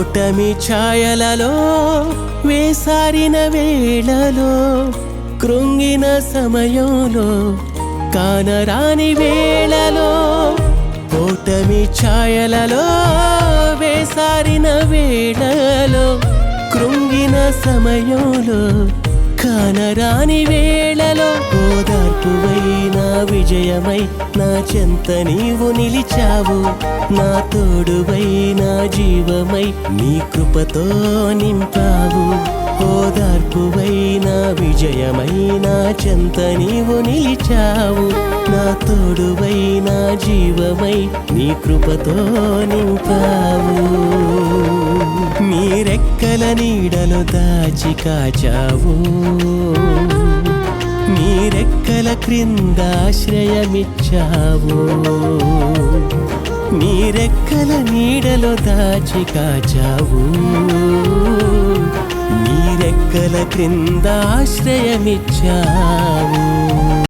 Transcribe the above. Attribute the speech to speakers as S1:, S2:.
S1: ఓటమి ఛాయలలో వేసారిన వేళలో కృంగిన సమయంలో కానరాని వేళలో ఓటమి ఛాయలలో వేసారిన వేళలో కృంగిన సమయంలో కానరాని వేళలో ఓదార్పువై నా విజయమై నా చెంత నీవు నిలిచావు నా తోడువై నా జీవమై నీ కృపతో నింపావు ఓదార్పువై నా విజయమై నా చెంత నీవు నిలిచావు నా తోడువై నా జీవమై నీ కృపతో నింపావు నీ రెక్కల నీడలో దాచి కాచావు నీ రెక్కల క్రింద ఆశ్రయమిచ్చావు నీ రెక్కల నీడలో దాచి కాచావు నీ రెక్కల క్రింద ఆశ్రయమిచ్చావు